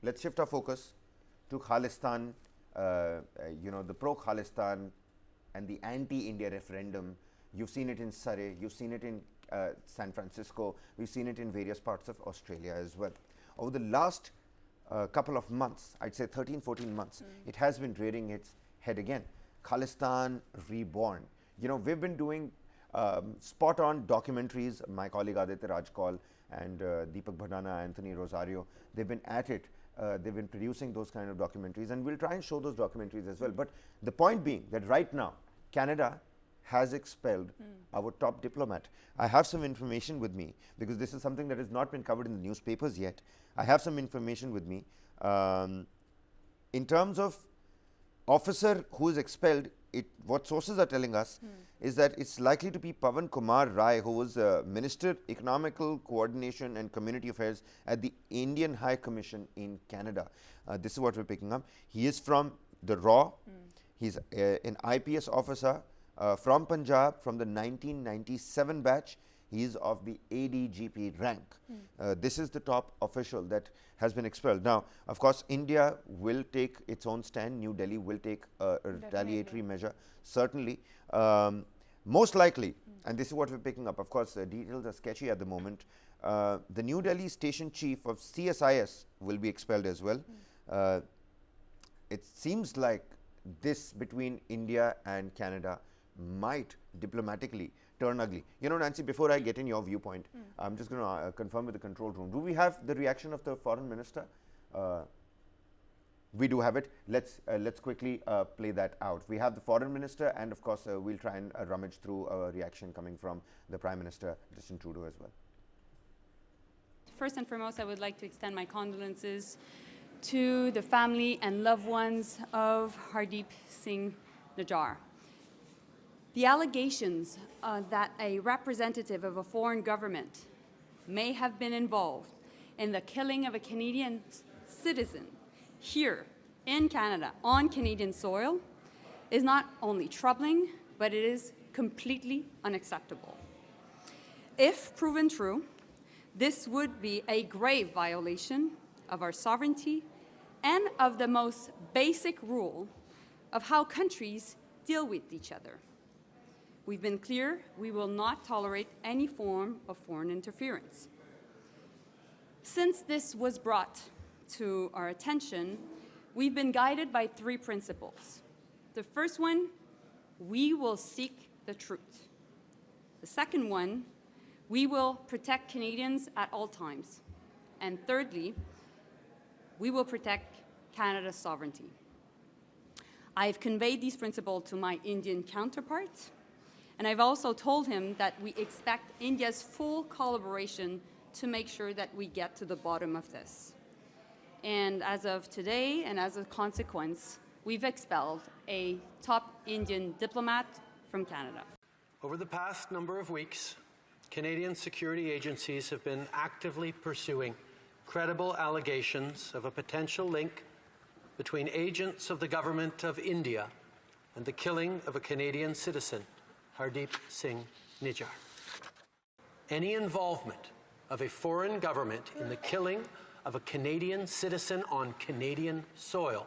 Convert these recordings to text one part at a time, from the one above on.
let's shift our focus to Khalistan, the pro-Khalistan and the anti-India referendum. You've seen it in Surrey, you've seen it in San Francisco, we've seen it in various parts of Australia as well. Over the last couple of months, I'd say 13, 14 months, it has been rearing its head again. Khalistan reborn. We've been doing spot-on documentaries. My colleague Aditya Rajkal and Deepak Bhadana, Anthony Rosario, they've been at it. They've been producing those kind of documentaries, and we'll try and show those documentaries as well. But the point being that right now, Canada has expelled our top diplomat. I have some information with me, because this is something that has not been covered in the newspapers yet. I have some information with me. In terms of officer who is expelled, what sources are telling us is that it's likely to be Pawan Kumar Rai, who was Minister Economical Coordination and Community Affairs at the Indian High Commission in Canada. This is what we're picking up. He is from the RAW. He's an IPS officer from Punjab, from the 1997 batch. He is of the ADGP rank. This is the top official that has been expelled. Now, of course, India will take its own stand. New Delhi will take a retaliatory measure, certainly. Most likely, and this is what we're picking up, of course, details are sketchy at the moment. The New Delhi station chief of CSIS will be expelled as well. It seems like this between India and Canada might diplomatically turn ugly. Nancy, before I get in your viewpoint, I'm just going to confirm with the control room. Do we have the reaction of the foreign minister? We do have it. Let's quickly play that out. We have the foreign minister, and of course, we'll try and rummage through a reaction coming from the Prime Minister, Justin Trudeau, as well. First and foremost, I would like to extend my condolences to the family and loved ones of Hardeep Singh Nijjar. The allegations that a representative of a foreign government may have been involved in the killing of a Canadian citizen here in Canada, on Canadian soil, is not only troubling, but it is completely unacceptable. If proven true, this would be a grave violation of our sovereignty and of the most basic rule of how countries deal with each other. We've been clear, we will not tolerate any form of foreign interference. Since this was brought to our attention, we've been guided by three principles. The first one, we will seek the truth. The second one, we will protect Canadians at all times. And thirdly, we will protect Canada's sovereignty. I've conveyed these principles to my Indian counterpart, and I've also told him that we expect India's full collaboration to make sure that we get to the bottom of this. And as of today, and as a consequence, we've expelled a top Indian diplomat from Canada. Over the past number of weeks, Canadian security agencies have been actively pursuing credible allegations of a potential link between agents of the government of India and the killing of a Canadian citizen, Hardeep Singh Nijjar. Any involvement of a foreign government in the killing of a Canadian citizen on Canadian soil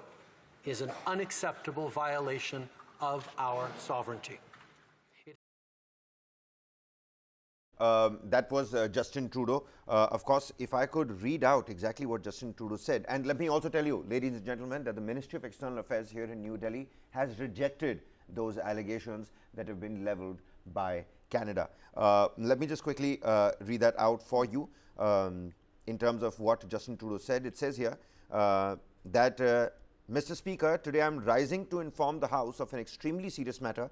is an unacceptable violation of our sovereignty. That was Justin Trudeau. Of course, if I could read out exactly what Justin Trudeau said, and let me also tell you, ladies and gentlemen, that the Ministry of External Affairs here in New Delhi has rejected those allegations that have been leveled by Canada. Let me just quickly read that out for you in terms of what Justin Trudeau said. It says here that, Mr. Speaker, today I'm rising to inform the House of an extremely serious matter.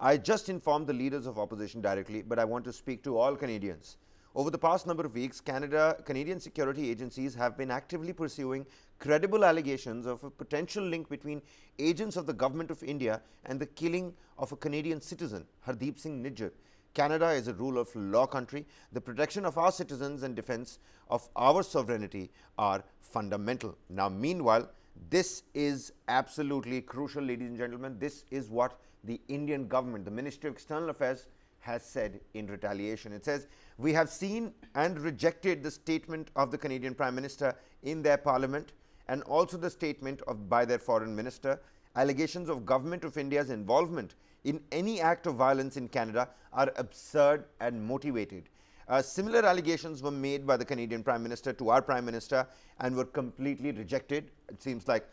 I just informed the leaders of opposition directly, but I want to speak to all Canadians. Over the past number of weeks, Canadian security agencies have been actively pursuing credible allegations of a potential link between agents of the Government of India and the killing of a Canadian citizen, Hardeep Singh Nijjar. Canada is a rule of law country. The protection of our citizens and defense of our sovereignty are fundamental. Now, meanwhile, this is absolutely crucial, ladies and gentlemen. This is what the Indian government, the Ministry of External Affairs, has said in retaliation. It says, we have seen and rejected the statement of the Canadian Prime Minister in their parliament and also the statement by their foreign minister, allegations of Government of India's involvement in any act of violence in Canada are absurd and motivated. Similar allegations were made by the Canadian Prime Minister to our Prime Minister and were completely rejected. It seems like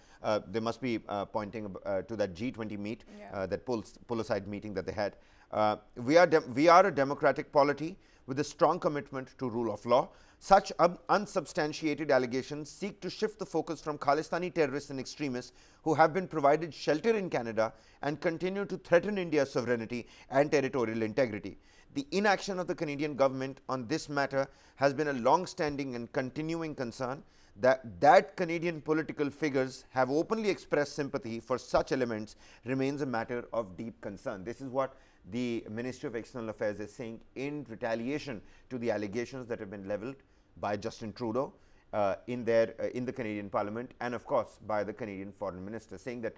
they must be pointing to that G20 meet, that pull-aside meeting that they had. We are a democratic polity with a strong commitment to rule of law. Such unsubstantiated allegations seek to shift the focus from Khalistani terrorists and extremists who have been provided shelter in Canada and continue to threaten India's sovereignty and territorial integrity. The inaction of the Canadian government on this matter has been a long-standing and continuing concern. That Canadian political figures have openly expressed sympathy for such elements remains a matter of deep concern. This is what the Ministry of External Affairs is saying in retaliation to the allegations that have been levelled by Justin Trudeau in the Canadian Parliament, and of course by the Canadian Foreign Minister, saying that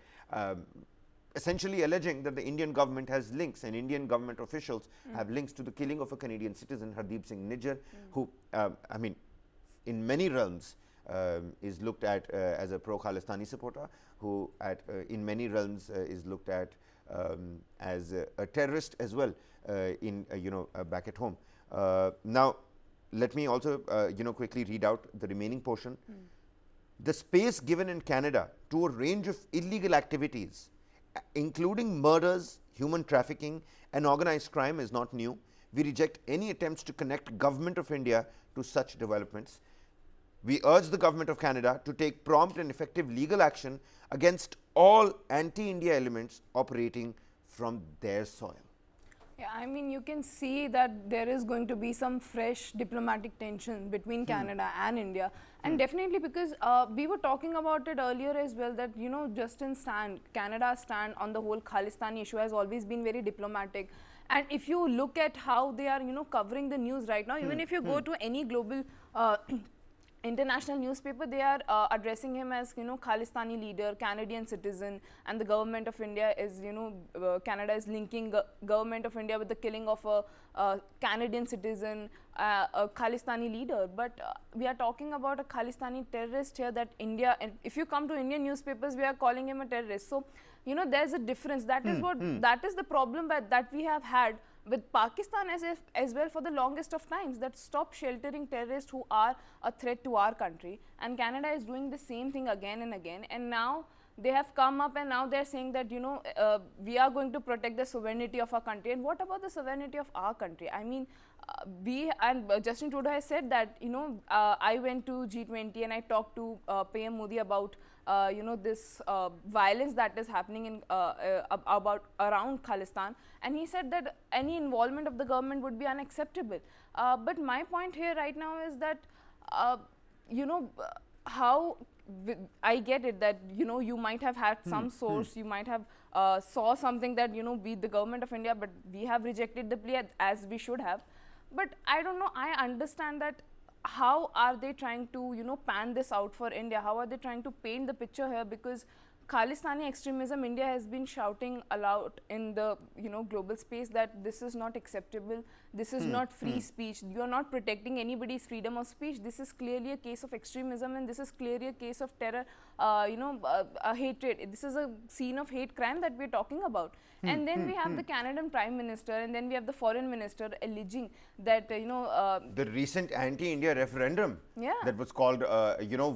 essentially alleging that the Indian government has links and Indian government officials have links to the killing of a Canadian citizen, Hardeep Singh Nijjar, who I mean in many realms is looked at as a pro-Khalistani supporter, who in many realms is looked at as a terrorist as well back at home. Now let me also quickly read out the remaining portion. The space given in Canada to a range of illegal activities, including murders, human trafficking and organized crime, is not new. We reject any attempts to connect Government of India to such developments. We urge the Government of Canada to take prompt and effective legal action against all anti-India elements operating from their soil. Yeah, I mean, you can see that there is going to be some fresh diplomatic tension between Canada and India, and definitely because we were talking about it earlier as well, that Canada's stand on the whole Khalistani issue has always been very diplomatic. And if you look at how they are covering the news right now, even if you go to any global international newspaper, they are addressing him as Khalistani leader, Canadian citizen, and the government of India is Canada is linking government of India with the killing of a Canadian citizen, a Khalistani leader. But we are talking about a Khalistani terrorist here, that India, and if you come to Indian newspapers, we are calling him a terrorist. So there's a difference. That is what that is the problem that we have had with Pakistan as well for the longest of times, that stop sheltering terrorists who are a threat to our country, and Canada is doing the same thing again and again. And now they have come up and now they're saying that we are going to protect the sovereignty of our country. And what about the sovereignty of our country? I mean, Justin Trudeau has said that I went to G20 and I talked to PM Modi about this violence that is happening in around Khalistan, and he said that any involvement of the government would be unacceptable. But my point here right now is that how I get it that you might have had some source, you might have saw something that we the government of India, but we have rejected the plea as we should have. But I don't know, I understand that how are they trying to pan this out for India? How are they trying to paint the picture here? Because Khalistani extremism, India has been shouting aloud in the global space that this is not acceptable, this is not free speech, you are not protecting anybody's freedom of speech. This is clearly a case of extremism, and this is clearly a case of terror, a hatred. This is a scene of hate crime that we are talking about. And then we have the Canadian Prime Minister, and then we have the Foreign Minister alleging that the recent anti-India referendum that was called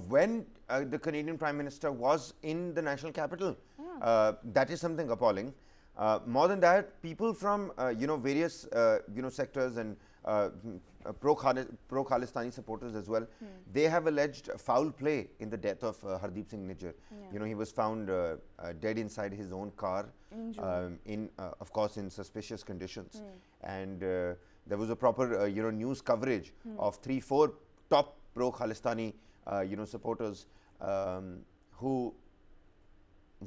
when the Canadian Prime Minister was in the national capital. That is something appalling. More than that, people from various sectors and pro-Khalistani supporters as well, they have alleged foul play in the death of Hardeep Singh Nijjar. He was found dead inside his own car, of course in suspicious conditions, and there was a proper news coverage of 3-4 top pro-Khalistani supporters who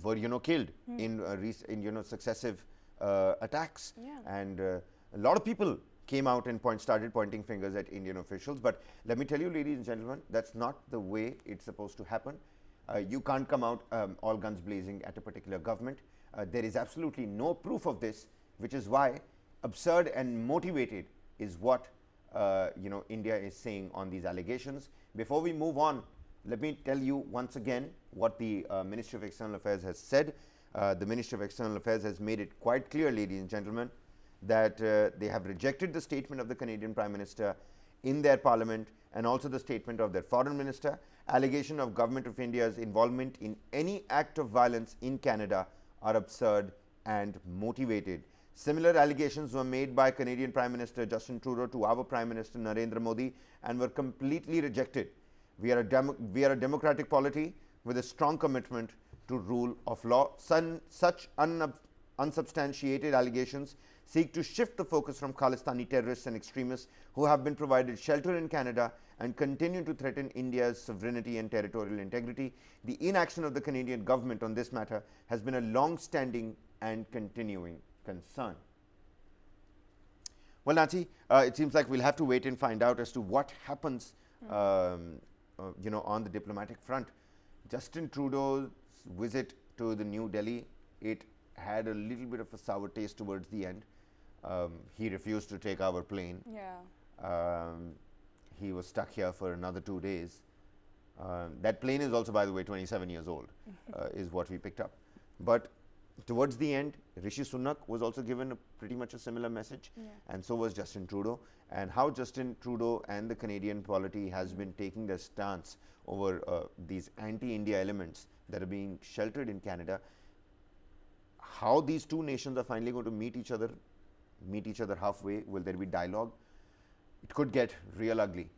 were killed in successive attacks, and a lot of people came out and started pointing fingers at Indian officials. But let me tell you, ladies and gentlemen, that's not the way it's supposed to happen. You can't come out all guns blazing at a particular government. There is absolutely no proof of this, which is why absurd and motivated is what India is saying on these allegations. Before we move on, Let me tell you once again what the Ministry of External Affairs has said. The Ministry of External Affairs has made it quite clear, ladies and gentlemen, that they have rejected the statement of the Canadian Prime Minister in their parliament and also the statement of their foreign minister. Allegation of Government of India's involvement in any act of violence in Canada are absurd and motivated. Similar allegations were made by Canadian Prime Minister Justin Trudeau to our Prime Minister Narendra Modi and were completely rejected. We are a democratic polity with a strong commitment to rule of law. Such unsubstantiated allegations seek to shift the focus from Khalistani terrorists and extremists who have been provided shelter in Canada and continue to threaten India's sovereignty and territorial integrity. The inaction of the Canadian government on this matter has been a long-standing and continuing concern. Well, Nancy, it seems like we'll have to wait and find out as to what happens on the diplomatic front. Justin Trudeau's visit to the New Delhi, it had a little bit of a sour taste towards the end. He refused to take our plane. Yeah. He was stuck here for another 2 days. That plane is also, by the way, 27 years old, is what we picked up. But towards the end, Rishi Sunak was also given pretty much a similar message, and so was Justin Trudeau. And how Justin Trudeau and the Canadian polity has been taking their stance over these anti-India elements that are being sheltered in Canada, how these two nations are finally going to meet each other halfway. Will there be dialogue? It could get real ugly.